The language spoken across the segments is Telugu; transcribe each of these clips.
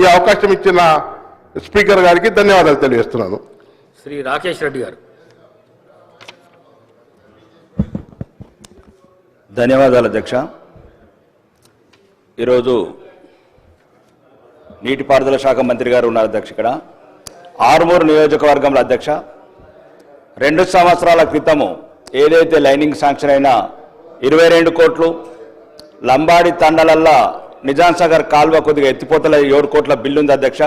ఈ అవకాశం ఇచ్చిన స్పీకర్ గారికి ధన్యవాదాలు తెలియజేస్తున్నాను. శ్రీ రాకేష్ రెడ్డి గారు. ధన్యవాదాలు అధ్యక్ష. ఈరోజు నీటిపారుదల శాఖ మంత్రి గారు ఉన్నారు అధ్యక్ష. ఇక్కడ ఆర్మూరు నియోజకవర్గంలో అధ్యక్ష 2 సంవత్సరాల క్రితము ఏదైతే లైనింగ్ శాంక్షన్ అయినా 22 కోట్లు, లంబాడి తండలల్లా నిజాం సాగర్ కాల్వ కొద్దిగా ఎత్తిపోతల 7 కోట్ల బిల్లు ఉంది అధ్యక్ష.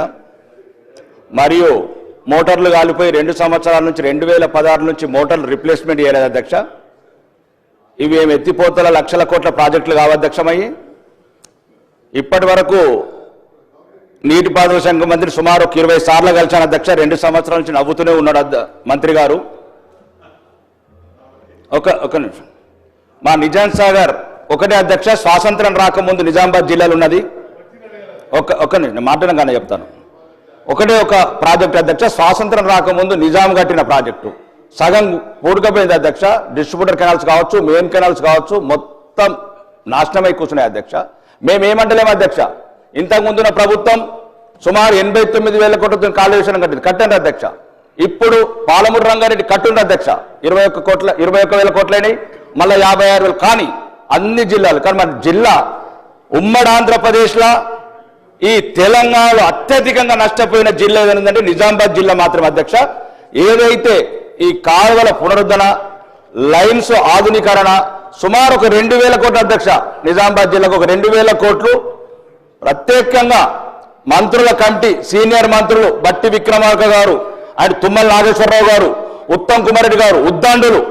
మరియు మోటార్లు కాలిపోయి 2 సంవత్సరాల నుంచి 2016 నుంచి మోటార్లు రిప్లేస్మెంట్ చేయలేదు అధ్యక్ష. ఇవి ఏమి ఎత్తిపోతల లక్షల కోట్ల ప్రాజెక్టులు కావధ్యక్షమయ్యి ఇప్పటి వరకు నీటిపారుదల శాఖ మంత్రి సుమారు 20 సార్లు కలిశాను అధ్యక్ష. 2 సంవత్సరాల నుంచి నవ్వుతూనే ఉన్నాడు మంత్రి గారు. ఒక నిమిషం. మా నిజాం సాగర్ ఒకటే అధ్యక్ష, స్వాతంత్రం రాకముందు నిజామాబాద్ జిల్లాలో ఉన్నది. ఒక నిమిషం మాట్లాడడం కానీ చెప్తాను. ఒకటే ఒక ప్రాజెక్ట్ అధ్యక్ష, స్వాతంత్రం రాకముందు నిజాం కట్టిన ప్రాజెక్టు సగం పూడకపోయింది అధ్యక్ష. డిస్ట్రిబ్యూటర్ కెనాల్స్ కావచ్చు, మెయిన్ కెనాల్స్ కావచ్చు, మొత్తం నాశనమై కూర్చున్నాయి అధ్యక్ష. మేమేమంటలేము అధ్యక్ష, ఇంతకుముందున్న ప్రభుత్వం సుమారు 89,000 కోట్లతో కాళేశ్వరం కట్టండి అధ్యక్ష. ఇప్పుడు పాలమూరు రంగారెడ్డి కట్టుండి అధ్యక్ష 21,000 కోట్లైనవి, మళ్ళీ 56,000. కానీ అన్ని జిల్లాలు, కానీ మన జిల్లా ఉమ్మడి ఆంధ్రప్రదేశ్లో ఈ తెలంగాణలో అత్యధికంగా నష్టపోయిన జిల్లా ఏదంటే నిజామాబాద్ జిల్లా మాత్రమే అధ్యక్ష. ఏదైతే ఈ కాలువల పునరుద్ధరణ, లైన్స్ ఆధునీకరణ సుమారు ఒక 2,000 కోట్ల అధ్యక్ష. నిజామాబాద్ జిల్లాకు ఒక 2,000 కోట్లు ప్రత్యేకంగా మంత్రుల కమిటీ, సీనియర్ మంత్రులు బట్టి విక్రమార్క గారు అండ్ తుమ్మల నాగేశ్వరరావు గారు, ఉత్తమ్ కుమార్ రెడ్డి గారు, ఉద్దండులు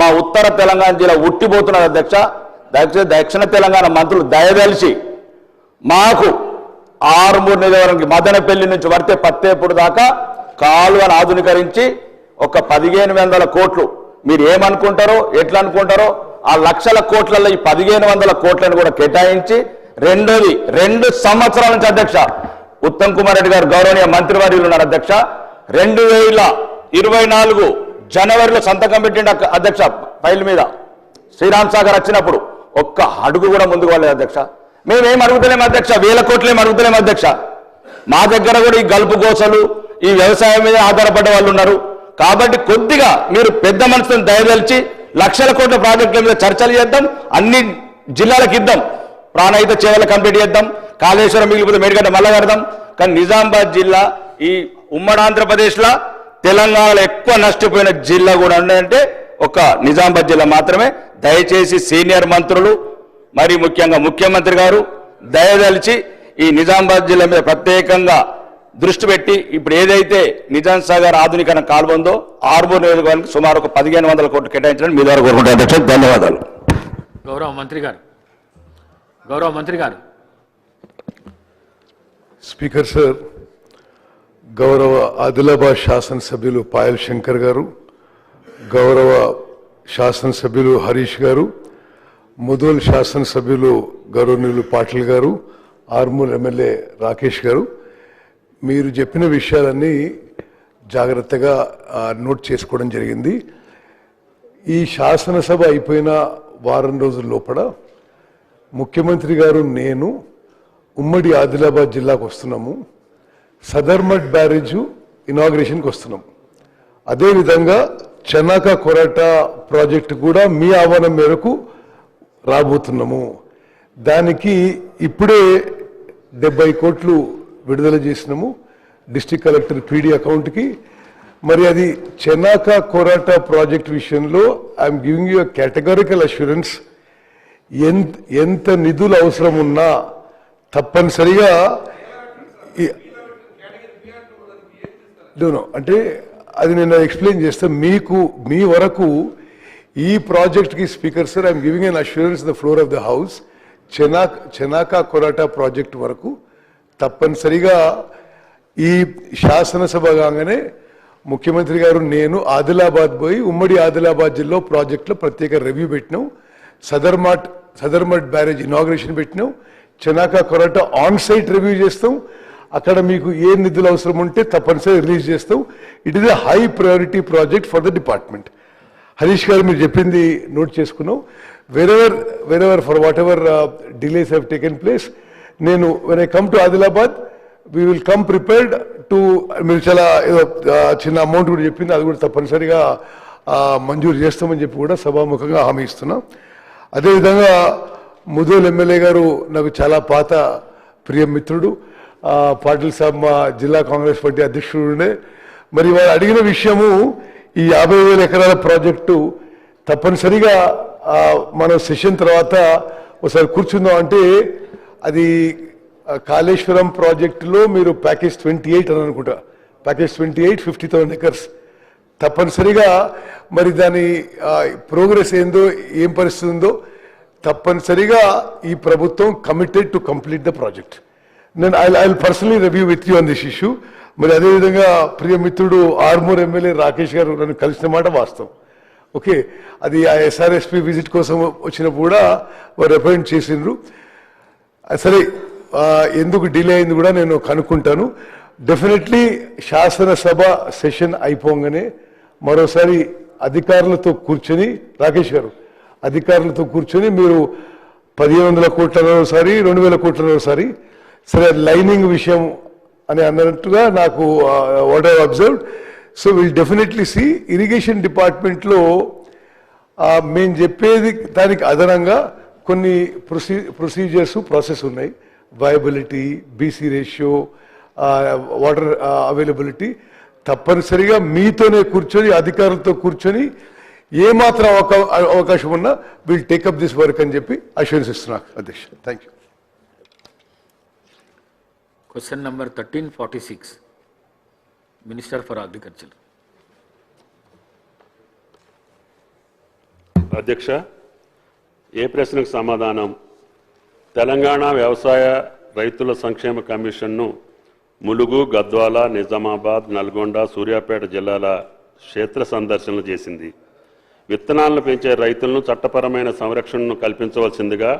మా ఉత్తర తెలంగాణ జిల్లా ఉట్టిపోతున్నారు అధ్యక్ష. దక్షిణ తెలంగాణ మంత్రులు దయదలిచి మాకు ఆర్మూరు నియోజకవర్గానికి మదనపల్లి నుంచి వర్తే పత్తేపూడి దాకా కాలువను ఆధునీకరించి ఒక 1,500 కోట్లు, మీరు ఏమనుకుంటారో ఎట్లా అనుకుంటారో ఆ లక్షల కోట్లలో ఈ 1,500 కోట్లను కూడా కేటాయించి, రెండోది 2 సంవత్సరాల నుంచి అధ్యక్ష ఉత్తమ్ కుమార్ రెడ్డి గారు గౌరవనీయ మంత్రివర్యులు ఉన్నారు అధ్యక్ష. 2024 జనవరిలో సంతకం పెట్టిండు అధ్యక్ష ఫైల్ మీద. శ్రీరామ్ సాగర్ వచ్చినప్పుడు ఒక్క అడుగు కూడా ముందుకు వెళ్ళలేదు అధ్యక్ష. మేమేం అడుగుతలేము అధ్యక్ష, 1,000 కోట్లేం అడుగుతలేము అధ్యక్ష. మా దగ్గర కూడా ఈ గల్పు గోసలు, ఈ వ్యవసాయం మీద ఆధారపడే వాళ్ళు ఉన్నారు. కాబట్టి కొద్దిగా మీరు పెద్ద మనసును దయదలిచి లక్షల కోట్ల ప్రాజెక్టుల మీద చర్చలు చేద్దాం, అన్ని జిల్లాలకు ఇద్దాం, ప్రాణహిత చేవలు కంప్లీట్ చేద్దాం, కాళేశ్వరం మిగిలిపోతే మేడిగడ్డ మళ్ళా కడదాం. కానీ నిజామాబాద్ జిల్లా ఈ ఉమ్మడి ఆంధ్రప్రదేశ్లో తెలంగాణలో ఎక్కువ నష్టపోయిన జిల్లా కూడా ఉన్నాయంటే ఒక నిజామాబాద్ జిల్లా మాత్రమే. దయచేసి సీనియర్ మంత్రులు మరి ముఖ్యంగా ముఖ్యమంత్రి గారు దయదలిచి ఈ నిజామాబాద్ జిల్లా మీద ప్రత్యేకంగా దృష్టి పెట్టి ఇప్పుడు ఏదైతే నిజాం సాగర్ ఆధునీకరణ కాలువ ఉందో ఆర్మూరు నియోజకవర్గానికి సుమారు ఒక 1,500 కోట్లు కేటాయించడానికి మీ ద్వారా కోరుకుంటాను అధ్యక్ష. ధన్యవాదాలు. గౌరవ మంత్రి గారు. స్పీకర్ సార్, గౌరవ ఆదిలాబాద్ శాసనసభ్యులు పాయల్ శంకర్ గారు, గౌరవ శాసనసభ్యులు హరీష్ గారు, ముదోల్ శాసనసభ్యులు గౌరవనీయులు పాటిల్ గారు, ఆర్మూర్ ఎమ్మెల్యే రాకేష్ గారు, మీరు చెప్పిన విషయాలన్నీ జాగ్రత్తగా నోట్ చేసుకోవడం జరిగింది. ఈ శాసనసభ అయిపోయిన వారం రోజుల లోపల ముఖ్యమంత్రి గారు నేను ఉమ్మడి ఆదిలాబాద్ జిల్లాకు వస్తున్నాము. సదర్మట్ బ్యారేజ్ ఇనాగ్రేషన్కి వస్తున్నాం. అదేవిధంగా చెనాక కొరట ప్రాజెక్టు కూడా మీ ఆహ్వానం మేరకు రాబోతున్నాము. దానికి ఇప్పుడే 70 కోట్లు విడుదల చేసినాము డిస్ట్రిక్ట్ కలెక్టర్ పీడీ అకౌంట్కి. మరి అది చెనాక కొరట ప్రాజెక్ట్ విషయంలో I'm giving you categorical assurance. ఎంత నిధులు అవసరం ఉన్నా తప్పనిసరిగా అంటే అది నేను ఎక్స్ప్లెయిన్ చేస్తే మీకు మీ వరకు ఈ ప్రాజెక్ట్కి speaker sir I'm giving an assurance the floor of the house. Chanaka Korata project వరకు తప్పనిసరిగా ఈ శాసనసభ కాగానే ముఖ్యమంత్రి గారు నేను ఆదిలాబాద్ పోయి ఉమ్మడి ఆదిలాబాద్ జిల్లా ప్రాజెక్టులో ప్రత్యేక రివ్యూ పెట్టినాం. సదర్మట్ బ్యారేజ్ ఇనాగ్రేషన్ పెట్టినాం. Chanaka Korata on site review చేస్తాం. అక్కడ మీకు ఏ నిధులు అవసరం ఉంటే తప్పనిసరి రిలీజ్ చేస్తాం. It is a high priority project for the department. Harish గారు మీరు చెప్పింది నోట్ చేసుకున్నాం. wherever for whatever delays have taken place, నేను when I come to Adilabad, we will come prepared to, మీరు చాలా ఏదో చిన్న అమౌంట్ కూడా చెప్పింది, అది కూడా తప్పనిసరిగా మంజూరు చేస్తామని చెప్పి కూడా సభాముఖంగా హామీ ఇస్తున్నాం. అదేవిధంగా ముదోల్ ఎమ్మెల్యే గారు నాకు చాలా పాత ప్రియ మిత్రుడు, పాటిల్ సాబ్ మా జిల్లా కాంగ్రెస్ పార్టీ అధ్యక్షుడు ఉండే. మరి వారు అడిగిన విషయము ఈ 50,000 ఎకరాల ప్రాజెక్టు తప్పనిసరిగా మన సెషన్ తర్వాత ఒకసారి కూర్చుందాం. అంటే అది కాళేశ్వరం ప్రాజెక్టులో మీరు ప్యాకేజ్ 28 అని అనుకుంటా, ప్యాకేజ్ 28 50,000 ఎకర్స్ తప్పనిసరిగా మరి దాని ప్రోగ్రెస్ ఏందో ఏం పరిస్థితి ఉందో తప్పనిసరిగా ఈ ప్రభుత్వం committed to complete the project. నేను I personally review with you on this issue. మరి అదేవిధంగా ప్రియ మిత్రుడు ఆర్మూర్ ఎమ్మెల్యే రాకేష్ గారు నన్ను కలిసిన మాట వాస్తవం. ఓకే, అది ఆ ఎస్ఆర్ఎస్పి విజిట్ కోసం వచ్చినప్పుడు కూడా వారు రిప్రజెంట్ చేసిండ్రు. సరే, ఎందుకు డిలే అయింది కూడా నేను కనుక్కుంటాను. డెఫినెట్లీ శాసనసభ సెషన్ అయిపోగానే మరోసారి అధికారులతో కూర్చొని, రాకేష్ గారు అధికారులతో కూర్చొని మీరు 1,500 కోట్లనోసారి 2,000 కోట్లనోసారి, సరే లైనింగ్ విషయం అని అన్నట్టుగా నాకు what I observed. So will definitely see irrigation డిపార్ట్మెంట్లో మేము చెప్పేది దానికి అదనంగా కొన్ని ప్రొసీజర్స్ ప్రాసెస్ ఉన్నాయి. Viability, BC ratio, water availability తప్పనిసరిగా మీతోనే కూర్చొని అధికారులతో కూర్చొని ఏమాత్రం అవకాశం ఉన్నా విల్ టేకప్ దిస్ వర్క్ అని చెప్పి అష్యూరెన్స్ ఇస్తున్నా అధ్యక్ష. Thank you. Question number 1346, Minister for Agriculture. అధ్యక్ష, ఏ ప్రశ్నకు సమాధానం? తెలంగాణ వ్యవసాయ రైతుల సంక్షేమ కమిషన్ను ములుగు, గద్వాల, నిజామాబాద్, నల్గొండ, సూర్యాపేట జిల్లాల క్షేత్ర సందర్శనలు చేసింది. విత్తనాలను పెంచే రైతులను చట్టపరమైన సంరక్షణను కల్పించవలసిందిగా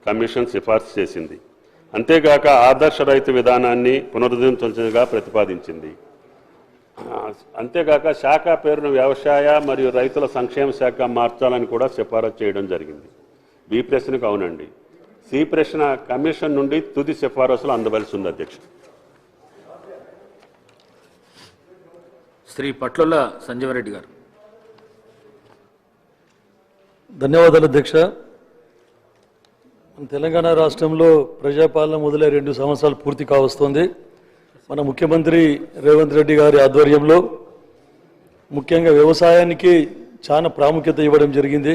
కమిషన్ సిఫార్సు చేసింది. అంతేగాక ఆదర్శ రైతు విధానాన్ని పునరుద్ధరించాల్సిందిగా ప్రతిపాదించింది. అంతేగాక శాఖ పేరును వ్యవసాయ మరియు రైతుల సంక్షేమ శాఖ మార్చాలని కూడా సిఫారసు చేయడం జరిగింది. బి ప్రశ్నకు అవునండి. సి ప్రశ్న కమిషన్ నుండి తుది సిఫారసులు అందవలసి ఉంది అధ్యక్ష. శ్రీ పట్లొల్ల సంజీవరెడ్డి గారు. ధన్యవాదాలు అధ్యక్ష. తెలంగాణ రాష్ట్రంలో ప్రజాపాలన మొదలై 2 సంవత్సరాలు పూర్తి కావస్తోంది. మన ముఖ్యమంత్రి రేవంత్ రెడ్డి గారి ఆధ్వర్యంలో ముఖ్యంగా వ్యవసాయానికి చాలా ప్రాముఖ్యత ఇవ్వడం జరిగింది.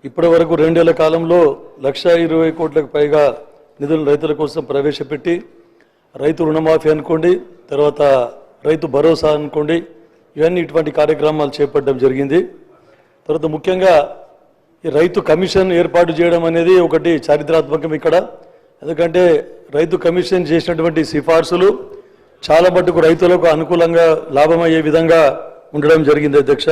ఇప్పటి వరకు 2 ఏళ్ల కాలంలో 1,20,000 కోట్లకు పైగా నిధులు రైతుల కోసం ప్రవేశపెట్టి రైతు రుణమాఫీ అనుకోండి, తర్వాత రైతు భరోసా అనుకోండి, ఇవన్నీ ఇటువంటి కార్యక్రమాలు చేపట్టడం జరిగింది. తర్వాత ముఖ్యంగా ఈ రైతు కమిషన్ ఏర్పాటు చేయడం అనేది ఒకటి చారిత్రాత్మకం ఇక్కడ. ఎందుకంటే రైతు కమిషన్ చేసినటువంటి సిఫార్సులు చాలా మటుకు రైతులకు అనుకూలంగా లాభమయ్యే విధంగా ఉండడం జరిగింది అధ్యక్ష.